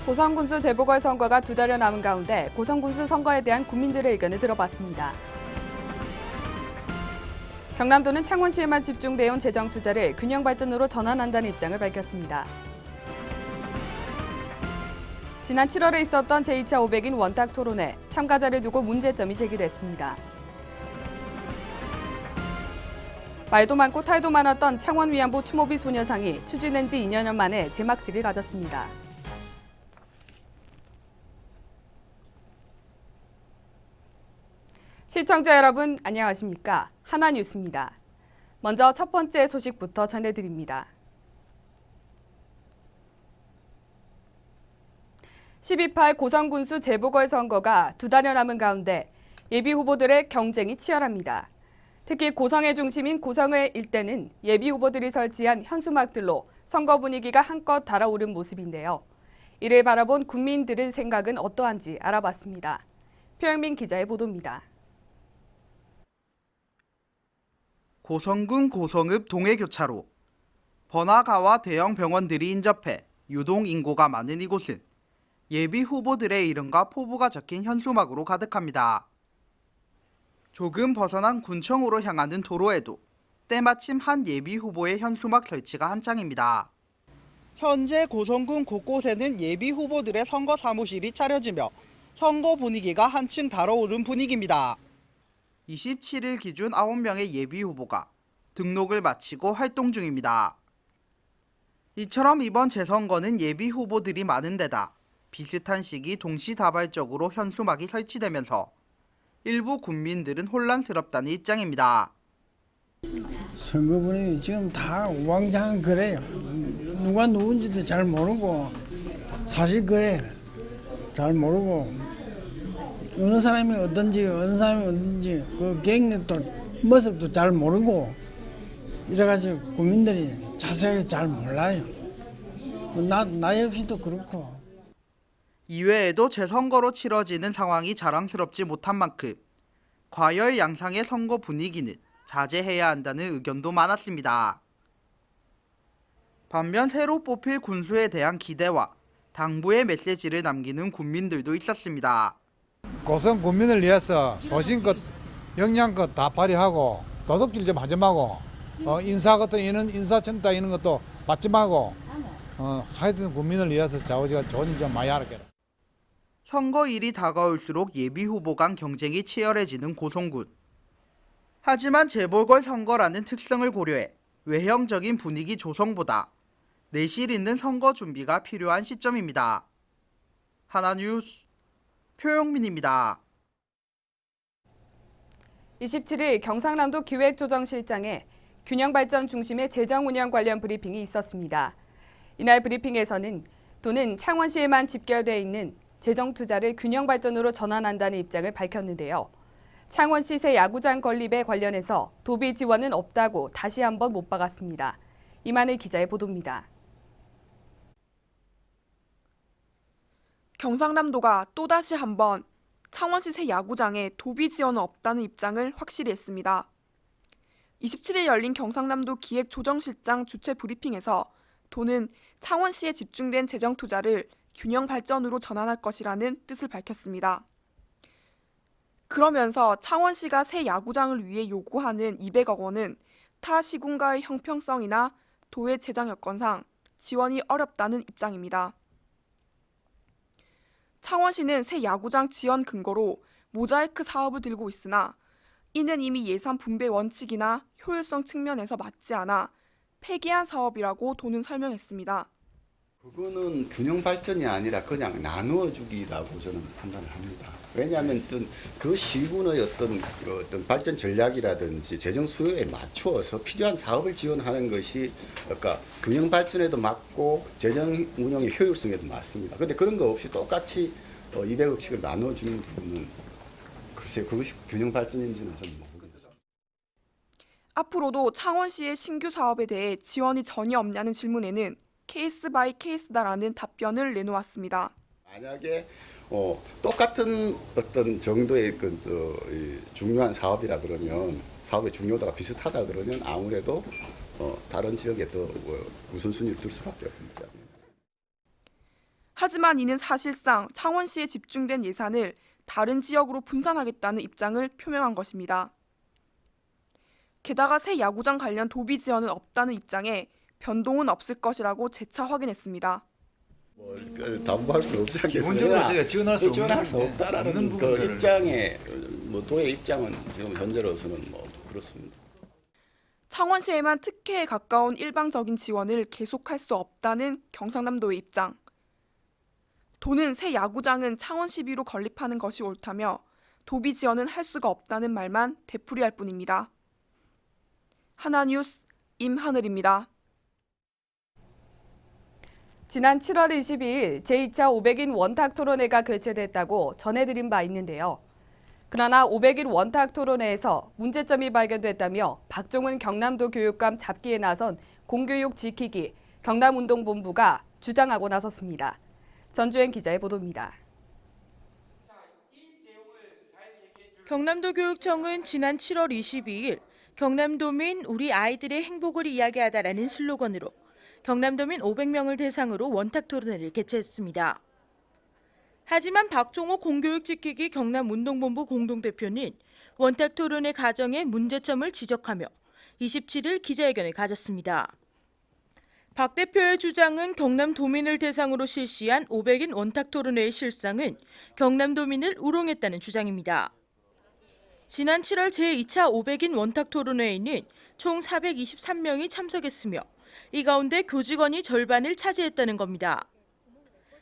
고성군수 재보궐선거가 2달여 남은 가운데 고성군수 선거에 대한 국민들의 의견을 들어봤습니다. 경남도는 창원시에만 집중돼온 재정 투자를 균형 발전으로 전환한다는 입장을 밝혔습니다. 지난 7월에 있었던 제2차 500인 원탁 토론회, 참가자를 두고 문제점이 제기됐습니다. 말도 많고 탈도 많았던 창원 위안부 추모비 소녀상이 추진된 지 2년 만에 제막식을 가졌습니다. 시청자 여러분, 안녕하십니까? 하나뉴스입니다. 먼저 첫 번째 소식부터 전해드립니다. 12.8 고성군수 재보궐선거가 2달여 남은 가운데 예비 후보들의 경쟁이 치열합니다. 특히 고성의 중심인 고성의 일대는 예비 후보들이 설치한 현수막들로 선거 분위기가 한껏 달아오른 모습인데요. 이를 바라본 국민들의 생각은 어떠한지 알아봤습니다. 표영민 기자의 보도입니다. 고성군 고성읍 동해교차로. 번화가와 대형 병원들이 인접해 유동 인구가 많은 이곳은 예비 후보들의 이름과 포부가 적힌 현수막으로 가득합니다. 조금 벗어난 군청으로 향하는 도로에도 때마침 한 예비 후보의 현수막 설치가 한창입니다. 현재 고성군 곳곳에는 예비 후보들의 선거 사무실이 차려지며 선거 분위기가 한층 달아오른 분위기입니다. 27일 기준 9명의 예비 후보가 등록을 마치고 활동 중입니다. 이처럼 이번 재선거는 예비 후보들이 많은 데다 비슷한 시기 동시다발적으로 현수막이 설치되면서 일부 국민들은 혼란스럽다는 입장입니다. 선거 분위기 지금 다 우왕좌왕 그래요. 누가 누군지도 잘 모르고 사실 그래 잘 모르고 어느 사람이 어떤지 그 개인도 모습도 잘 모르고 이래가지고 국민들이 자세하게 잘 몰라요. 나 역시도 그렇고. 이외에도 재선거로 치러지는 상황이 자랑스럽지 못한 만큼 과열 양상의 선거 분위기는 자제해야 한다는 의견도 많았습니다. 반면 새로 뽑힐 군수에 대한 기대와 당부의 메시지를 남기는 국민들도 있었습니다. 고성 국민을 위해서 소신껏 역량껏 다 발휘하고 도둑질 좀 하지 말고 인사 같은 이런 인사청탁 이런 것도 받지 말고 하여튼 국민을 위해서 좌우지가 좋은 일 좀 많이 하라게. 선거일이 다가올수록 예비 후보 간 경쟁이 치열해지는 고성군. 하지만 재보궐선거라는 특성을 고려해 외형적인 분위기 조성보다 내실 있는 선거 준비가 필요한 시점입니다. 하나뉴스 표영민입니다. 27일 경상남도 기획조정실장에 균형발전 중심의 재정운영 관련 브리핑이 있었습니다. 이날 브리핑에서는 도는 창원시에만 집결되어 있는 재정 투자를 균형발전으로 전환한다는 입장을 밝혔는데요. 창원시 새 야구장 건립에 관련해서 도비 지원은 없다고 다시 한번 못 박았습니다. 이만희 기자의 보도입니다. 경상남도가 또다시 한번 창원시 새 야구장에 도비 지원은 없다는 입장을 확실히 했습니다. 27일 열린 경상남도 기획조정실장 주최 브리핑에서 도는 창원시에 집중된 재정 투자를 균형 발전으로 전환할 것이라는 뜻을 밝혔습니다. 그러면서 창원시가 새 야구장을 위해 요구하는 200억 원은 타 시군과의 형평성이나 도의 재정 여건상 지원이 어렵다는 입장입니다. 창원시는 새 야구장 지원 근거로 모자이크 사업을 들고 있으나 이는 이미 예산 분배 원칙이나 효율성 측면에서 맞지 않아 폐기한 사업이라고 도는 설명했습니다. 그거는 균형 발전이 아니라 그냥 나누어 주기라고 저는 판단을 합니다. 왜냐하면 그 시군의 어떤 발전 전략이라든지 재정 수요에 맞추어서 필요한 사업을 지원하는 것이 그러니까 균형 발전에도 맞고 재정 운영의 효율성에도 맞습니다. 그런데 그런 거 없이 똑같이 200억씩을 나누어 주는 부분은 글쎄 그것이 균형 발전인지는 저는 모르겠습니다. 앞으로도 창원시의 신규 사업에 대해 지원이 전혀 없냐는 질문에는 케이스 바이 케이스다라는 답변을 내놓았습니다. 만약에 똑같은 어떤 정도의 중요한 사업이라 그러면 사업의 중요도가 비슷하다 그러면 아무래도 다른 지역에 더 우선순위를 둘 수밖에 없습니다. 하지만 이는 사실상 창원시에 집중된 예산을 다른 지역으로 분산하겠다는 입장을 표명한 것입니다. 게다가 새 야구장 관련 도비 지원은 없다는 입장에 변동은 없을 것이라고 재차 확인했습니다. 담보할 수는 없지 않겠어요? 기본적으로 제가 지원할 수 없다라는 그 입장에 도의 입장은 지금 현재로서는 그렇습니다. 창원시에만 특혜에 가까운 일방적인 지원을 계속할 수 없다는 경상남도의 입장. 도는 새 야구장은 창원 시비로 건립하는 것이 옳다며 도비 지원은 할 수가 없다는 말만 되풀이할 뿐입니다. 하나뉴스 임하늘입니다. 지난 7월 22일 제2차 500인 원탁 토론회가 개최됐다고 전해드린 바 있는데요. 그러나 500인 원탁 토론회에서 문제점이 발견됐다며 박종훈 경남도 교육감 잡기에 나선 공교육 지키기 경남운동본부가 주장하고 나섰습니다. 전주행 기자의 보도입니다. 경남도 교육청은 지난 7월 22일 경남도민 우리 아이들의 행복을 이야기하다라는 슬로건으로 경남도민 500명을 대상으로 원탁 토론회를 개최했습니다. 하지만 박종호 공교육지키기 경남운동본부 공동대표는 원탁 토론회 과정의 문제점을 지적하며 27일 기자회견을 가졌습니다. 박 대표의 주장은 경남도민을 대상으로 실시한 500인 원탁 토론회의 실상은 경남도민을 우롱했다는 주장입니다. 지난 7월 제2차 500인 원탁 토론회에는 총 423명이 참석했으며 이 가운데 교직원이 절반을 차지했다는 겁니다.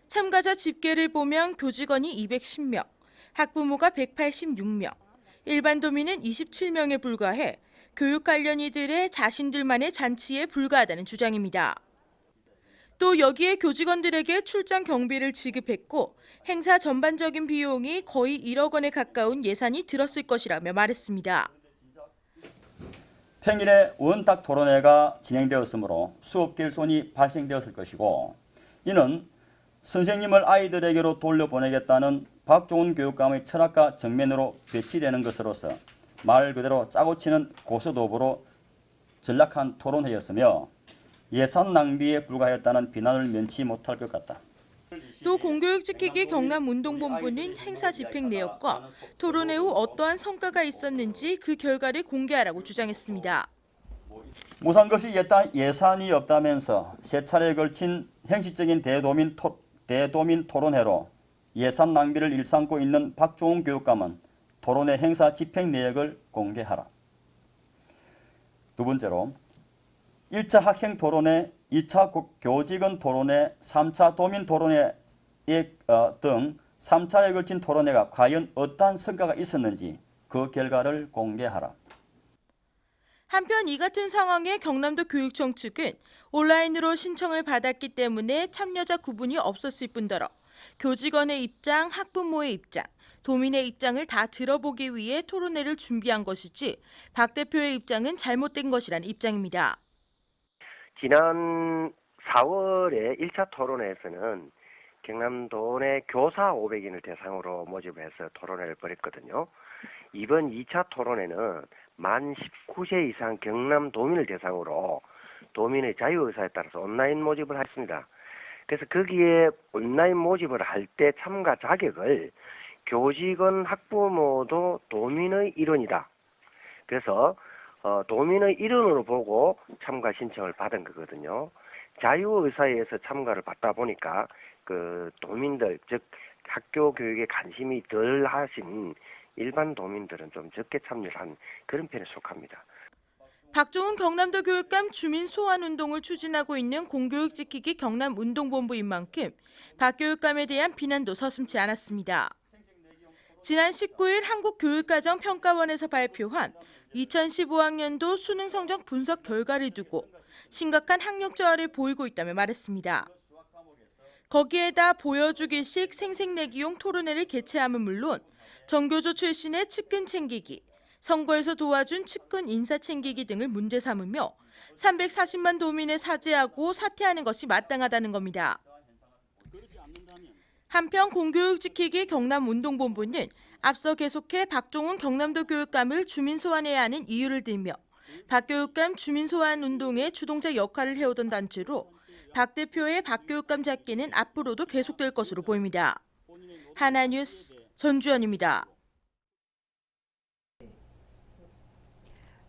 참가자 집계를 보면 교직원이 210명, 학부모가 186명, 일반 도민은 27명에 불과해 교육 관련 이들의 자신들만의 잔치에 불과하다는 주장입니다. 또 여기에 교직원들에게 출장 경비를 지급했고 행사 전반적인 비용이 거의 1억 원에 가까운 예산이 들었을 것이라며 말했습니다. 평일에 원탁 토론회가 진행되었으므로 수업 결손이 발생되었을 것이고 이는 선생님을 아이들에게로 돌려보내겠다는 박종훈 교육감의 철학과 정면으로 배치되는 것으로서 말 그대로 짜고 치는 고스톱으로 전락한 토론회였으며 예산 낭비에 불과했다는 비난을 면치 못할 것 같다. 또 공교육지키기 경남운동본부는 행사 집행 내역과 토론회 후 어떠한 성과가 있었는지 그 결과를 공개하라고 주장했습니다. 무상급식 예산이 없다면서 세 차례에 걸친 형식적인 대도민 토론회로 예산 낭비를 일삼고 있는 박종훈 교육감은 토론회 행사 집행 내역을 공개하라. 두 번째로 1차 학생 토론회, 2차 교직원 토론회, 3차 도민 토론회 등 3차례에 걸친 토론회가 과연 어떠한 성과가 있었는지 그 결과를 공개하라. 한편 이 같은 상황에 경남도 교육청 측은 온라인으로 신청을 받았기 때문에 참여자 구분이 없었을 뿐더러 교직원의 입장, 학부모의 입장, 도민의 입장을 다 들어보기 위해 토론회를 준비한 것이지 박 대표의 입장은 잘못된 것이라는 입장입니다. 지난 4월에 1차 토론회에서는 경남도 내 교사 500인을 대상으로 모집해서 토론회를 벌였거든요. 이번 2차 토론회는 만 19세 이상 경남도민을 대상으로 도민의 자유의사에 따라서 온라인 모집을 했습니다. 그래서 거기에 온라인 모집을 할 때 참가 자격을 교직원 학부모도 도민의 일원이다. 그래서 도민의 일원으로 보고 참가 신청을 받은 거거든요. 자유의사에서 참가를 받다 보니까 그 도민들, 즉 학교 교육에 관심이 덜 하신 일반 도민들은 좀 적게 참여를 한 그런 편에 속합니다. 박종훈 경남도 교육감 주민 소환 운동을 추진하고 있는 공교육지키기 경남운동본부인 만큼 박 교육감에 대한 비난도 서슴지 않았습니다. 지난 19일 한국교육과정평가원에서 발표한 2015학년도 수능 성적 분석 결과를 두고 심각한 학력 저하를 보이고 있다며 말했습니다. 거기에다 보여주기식 생색내기용 토론회를 개최함은 물론 전교조 출신의 측근 챙기기, 선거에서 도와준 측근 인사 챙기기 등을 문제 삼으며 340만 도민을 사죄하고 사퇴하는 것이 마땅하다는 겁니다. 한편 공교육지키기 경남운동본부는 앞서 계속해 박종훈 경남도 교육감을 주민 소환해야 하는 이유를 들며 박 교육감 주민 소환 운동의 주동자 역할을 해오던 단체로 박 대표의 박교육감 잡기는 앞으로도 계속될 것으로 보입니다. 하나뉴스 전주연입니다.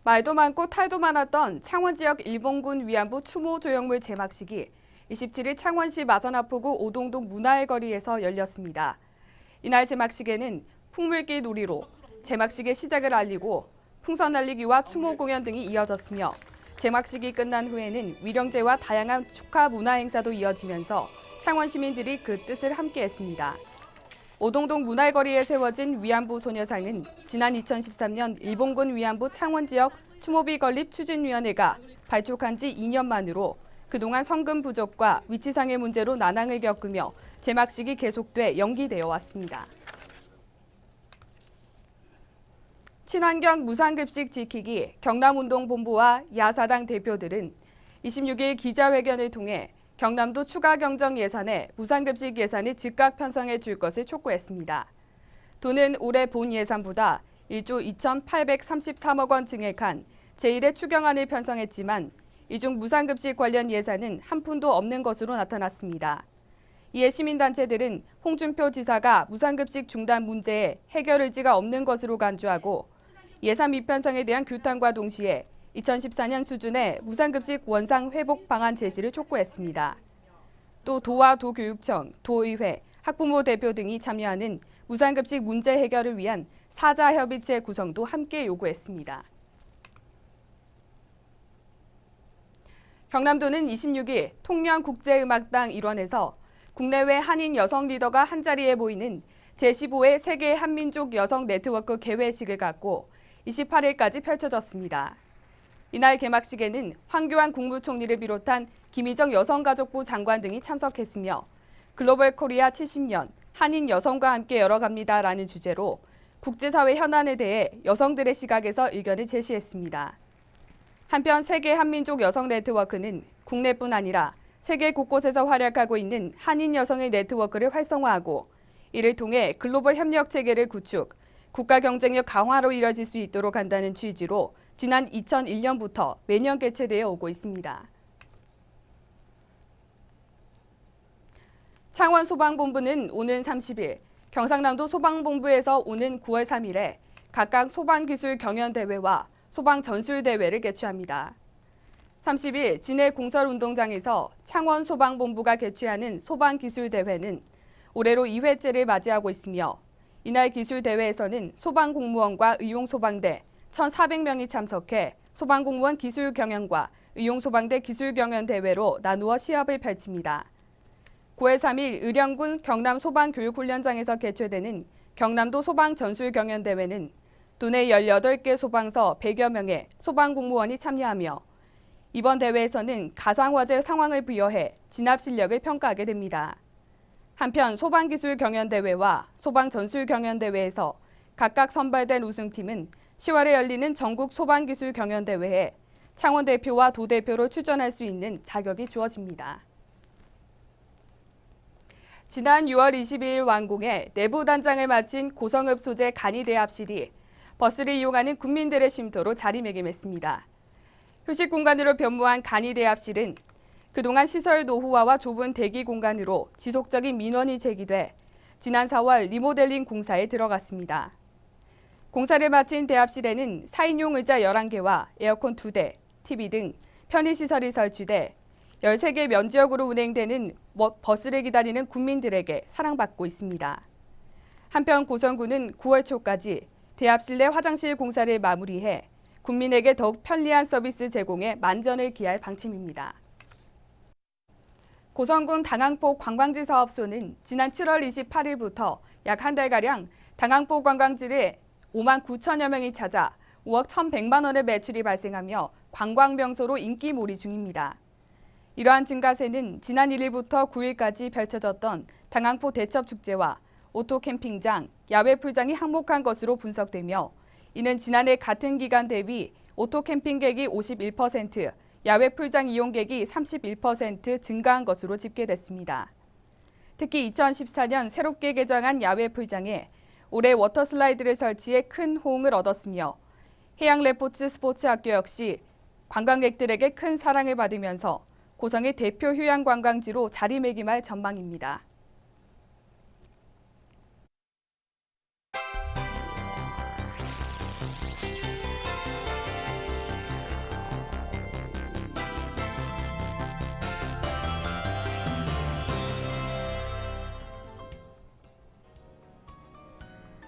말도 많고 탈도 많았던 창원 지역 일본군 위안부 추모 조형물 제막식이 27일 창원시 마산하포구 오동동 문화의 거리에서 열렸습니다. 이날 제막식에는 풍물기 놀이로 제막식의 시작을 알리고 풍선 날리기와 추모 공연 등이 이어졌으며 제막식이 끝난 후에는 위령제와 다양한 축하 문화 행사도 이어지면서 창원 시민들이 그 뜻을 함께했습니다. 오동동 문화거리에 세워진 위안부 소녀상은 지난 2013년 일본군 위안부 창원 지역 추모비 건립 추진위원회가 발족한 지 2년 만으로 그동안 성금 부족과 위치상의 문제로 난항을 겪으며 제막식이 계속돼 연기되어 왔습니다. 친환경 무상급식 지키기 경남운동본부와 야사당 대표들은 26일 기자회견을 통해 경남도 추가 경정 예산에 무상급식 예산을 즉각 편성해 줄 것을 촉구했습니다. 도는 올해 본 예산보다 1조 2,833억 원 증액한 제1회 추경안을 편성했지만 이 중 무상급식 관련 예산은 한 푼도 없는 것으로 나타났습니다. 이에 시민단체들은 홍준표 지사가 무상급식 중단 문제에 해결 의지가 없는 것으로 간주하고 예산 미편성에 대한 규탄과 동시에 2014년 수준의 무상급식 원상 회복 방안 제시를 촉구했습니다. 또 도와 도교육청, 도의회, 학부모 대표 등이 참여하는 무상급식 문제 해결을 위한 사자협의체 구성도 함께 요구했습니다. 경남도는 26일 통영국제음악당 일원에서 국내외 한인 여성 리더가 한자리에 모이는 제15회 세계 한민족 여성 네트워크 개회식을 갖고 28일까지 펼쳐졌습니다. 이날 개막식에는 황교안 국무총리를 비롯한 김희정 여성가족부 장관 등이 참석했으며 글로벌 코리아 70년 한인 여성과 함께 열어갑니다라는 주제로 국제사회 현안에 대해 여성들의 시각에서 의견을 제시했습니다. 한편 세계 한민족 여성 네트워크는 국내뿐 아니라 세계 곳곳에서 활약하고 있는 한인 여성의 네트워크를 활성화하고 이를 통해 글로벌 협력 체계를 구축, 국가 경쟁력 강화로 이뤄질 수 있도록 한다는 취지로 지난 2001년부터 매년 개최되어 오고 있습니다. 창원 소방본부는 오는 30일, 경상남도 소방본부에서 오는 9월 3일에 각각 소방기술 경연대회와 소방전술대회를 개최합니다. 30일 진해 공설운동장에서 창원 소방본부가 개최하는 소방기술대회는 올해로 2회째를 맞이하고 있으며 이날 기술대회에서는 소방공무원과 의용소방대 1,400명이 참석해 소방공무원 기술경연과 의용소방대 기술경연대회로 나누어 시합을 펼칩니다. 9월 3일 의령군 경남소방교육훈련장에서 개최되는 경남도 소방전술경연대회는 도내 18개 소방서 100여 명의 소방공무원이 참여하며 이번 대회에서는 가상화재 상황을 부여해 진압 실력을 평가하게 됩니다. 한편 소방기술경연대회와 소방전술경연대회에서 각각 선발된 우승팀은 10월에 열리는 전국 소방기술경연대회에 창원 대표와 도 대표로 출전할 수 있는 자격이 주어집니다. 지난 6월 22일 완공해 내부 단장을 마친 고성읍 소재 간이대합실이 버스를 이용하는 국민들의 쉼터로 자리매김했습니다. 휴식 공간으로 변모한 간이대합실은 그동안 시설 노후화와 좁은 대기 공간으로 지속적인 민원이 제기돼 지난 4월 리모델링 공사에 들어갔습니다. 공사를 마친 대합실에는 4인용 의자 11개와 에어컨 2대, TV 등 편의시설이 설치돼 13개 면지역으로 운행되는 버스를 기다리는 국민들에게 사랑받고 있습니다. 한편 고성군은 9월 초까지 대합실 내 화장실 공사를 마무리해 국민에게 더욱 편리한 서비스 제공에 만전을 기할 방침입니다. 고성군 당항포 관광지 사업소는 지난 7월 28일부터 약 한 달가량 당항포 관광지를 5만 9천여 명이 찾아 5억 1,100만 원의 매출이 발생하며 관광명소로 인기몰이 중입니다. 이러한 증가세는 지난 1일부터 9일까지 펼쳐졌던 당항포 대첩축제와 오토캠핑장, 야외풀장이 항목한 것으로 분석되며 이는 지난해 같은 기간 대비 오토캠핑객이 51%, 야외풀장 이용객이 31% 증가한 것으로 집계됐습니다. 특히 2014년 새롭게 개장한 야외풀장에 올해 워터슬라이드를 설치해 큰 호응을 얻었으며 해양레포츠 스포츠학교 역시 관광객들에게 큰 사랑을 받으면서 고성의 대표 휴양 관광지로 자리매김할 전망입니다.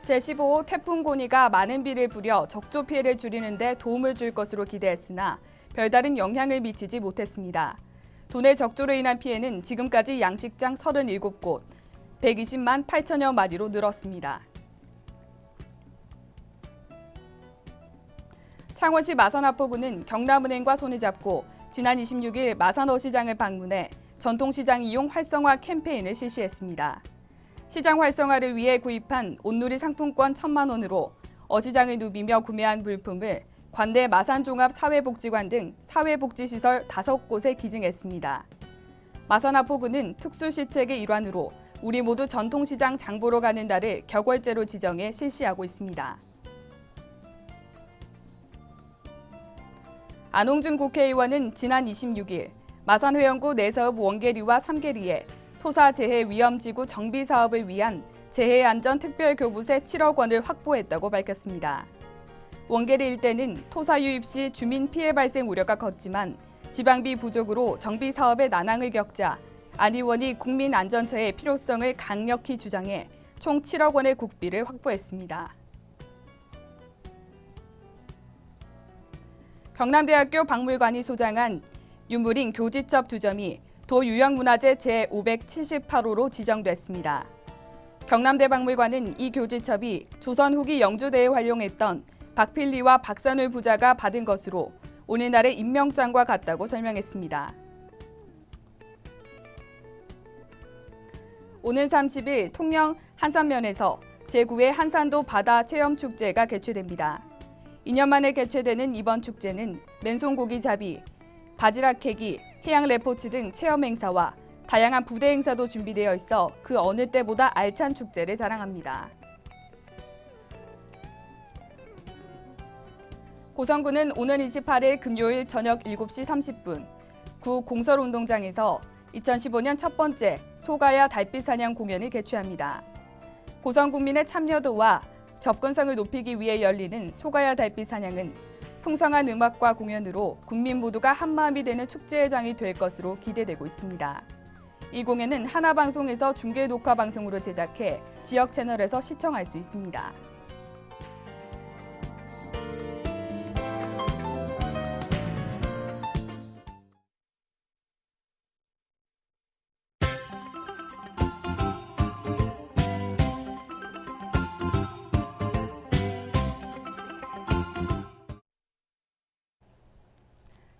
제15호 태풍 고니가 많은 비를 뿌려 적조 피해를 줄이는 데 도움을 줄 것으로 기대했으나 별다른 영향을 미치지 못했습니다. 도내 적조로 인한 피해는 지금까지 양식장 37곳, 120만 8천여 마리로 늘었습니다. 창원시 마산하포구는 경남은행과 손을 잡고 지난 26일 마산어시장을 방문해 전통시장 이용 활성화 캠페인을 실시했습니다. 시장 활성화를 위해 구입한 온누리 상품권 1,000만 원으로 어시장을 누비며 구매한 물품을 관내 마산종합사회복지관 등 사회복지시설 5곳에 기증했습니다. 마산하포구는 특수시책의 일환으로 우리 모두 전통시장 장보러 가는 날을 격월제로 지정해 실시하고 있습니다. 안홍준 국회의원은 지난 26일 마산회원구 내사읍 원계리와 삼계리에 토사재해위험지구 정비사업을 위한 재해안전특별교부세 7억 원을 확보했다고 밝혔습니다. 원계리 일대는 토사 유입 시 주민 피해 발생 우려가 컸지만 지방비 부족으로 정비사업의 난항을 겪자 안 의원이 국민안전처의 필요성을 강력히 주장해 총 7억 원의 국비를 확보했습니다. 경남대학교 박물관이 소장한 유물인 교지첩 2점이 도유형문화재 제578호로 지정됐습니다. 경남대 박물관은 이 교지첩이 조선 후기 영주대에 활용했던 박필리와 박선울 부자가 받은 것으로 오늘날의 임명장과 같다고 설명했습니다. 오는 30일 통영 한산면에서 제9회 한산도 바다 체험축제가 개최됩니다. 2년 만에 개최되는 이번 축제는 맨손고기 잡이, 바지락 캐기, 해양 레포츠 등 체험 행사와 다양한 부대 행사도 준비되어 있어 그 어느 때보다 알찬 축제를 자랑합니다. 고성군은 오는 28일 금요일 저녁 7시 30분 구 공설운동장에서 2015년 첫 번째 소가야 달빛 사냥 공연을 개최합니다. 고성군민의 참여도와 접근성을 높이기 위해 열리는 소가야 달빛 사냥은 풍성한 음악과 공연으로 국민 모두가 한마음이 되는 축제의 장이 될 것으로 기대되고 있습니다. 이 공연은 하나방송에서 중계 녹화 방송으로 제작해 지역 채널에서 시청할 수 있습니다.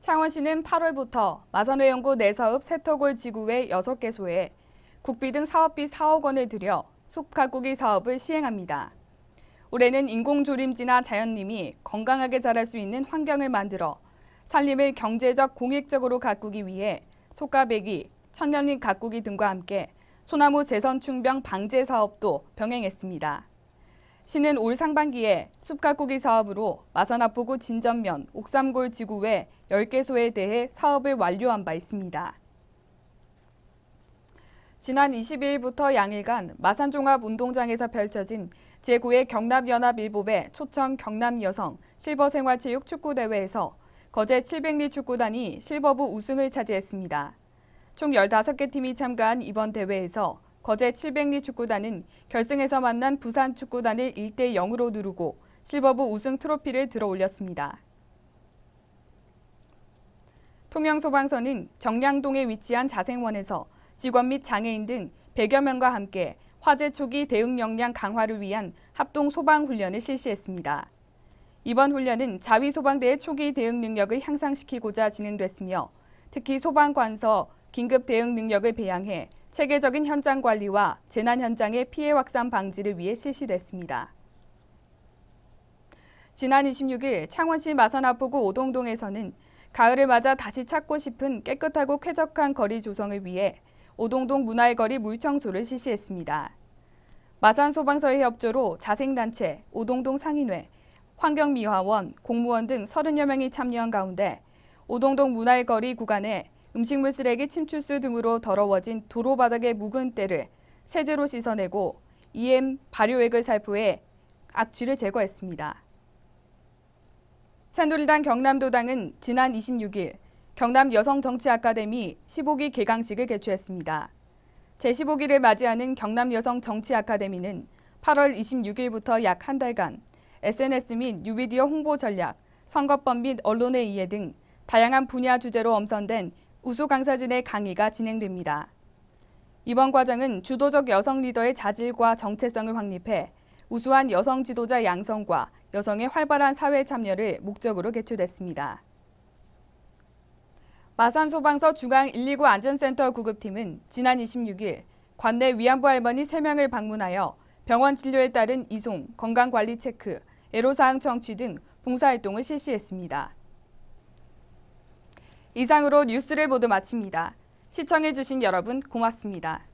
창원시는 8월부터 마산회원구 내사읍 세터골 지구의 6개소에 국비 등 사업비 4억 원을 들여 숲 가꾸기 사업을 시행합니다. 올해는 인공조림지나 자연림이 건강하게 자랄 수 있는 환경을 만들어 산림을 경제적 공익적으로 가꾸기 위해 솥가배기, 천연잎 가꾸기 등과 함께 소나무 재선충병 방제 사업도 병행했습니다. 시는 올 상반기에 숲 가꾸기 사업으로 마산하포구 진전면 옥삼골 지구 외 10개소에 대해 사업을 완료한 바 있습니다. 지난 22일부터 양일간 마산종합운동장에서 펼쳐진 제9회 경남연합일보배 초청 경남여성 실버생활체육 축구대회에서 거제 700리 축구단이 실버부 우승을 차지했습니다. 총 15개 팀이 참가한 이번 대회에서 거제 700리 축구단은 결승에서 만난 부산 축구단을 1대0으로 누르고 실버부 우승 트로피를 들어올렸습니다. 통영소방서는 정량동에 위치한 자생원에서 직원 및 장애인 등 100여 명과 함께 화재 초기 대응 역량 강화를 위한 합동 소방 훈련을 실시했습니다. 이번 훈련은 자위소방대의 초기 대응 능력을 향상시키고자 진행됐으며 특히 소방관서 긴급 대응 능력을 배양해 체계적인 현장 관리와 재난 현장의 피해 확산 방지를 위해 실시됐습니다. 지난 26일 창원시 마산하포구 오동동에서는 가을을 맞아 다시 찾고 싶은 깨끗하고 쾌적한 거리 조성을 위해 오동동 문화의거리 물청소를 실시했습니다. 마산소방서의 협조로 자생단체, 오동동 상인회, 환경미화원, 공무원 등 30여 명이 참여한 가운데 오동동 문화의거리 구간에 음식물 쓰레기 침출수 등으로 더러워진 도로 바닥의 묵은 때를 세제로 씻어내고 EM 발효액을 살포해 악취를 제거했습니다. 새누리당 경남도당은 지난 26일 경남 여성정치아카데미 15기 개강식을 개최했습니다. 제15기를 맞이하는 경남여성정치아카데미는 8월 26일부터 약 한 달간 SNS 및 뉴미디어 홍보 전략, 선거법 및 언론의 이해 등 다양한 분야 주제로 엄선된 우수 강사진의 강의가 진행됩니다. 이번 과정은 주도적 여성 리더의 자질과 정체성을 확립해 우수한 여성 지도자 양성과 여성의 활발한 사회 참여를 목적으로 개최됐습니다. 마산소방서 중앙 129 안전센터 구급팀은 지난 26일 관내 위안부 할머니 3명을 방문하여 병원 진료에 따른 이송, 건강관리 체크, 애로사항 청취 등 봉사활동을 실시했습니다. 이상으로 뉴스를 모두 마칩니다. 시청해주신 여러분 고맙습니다.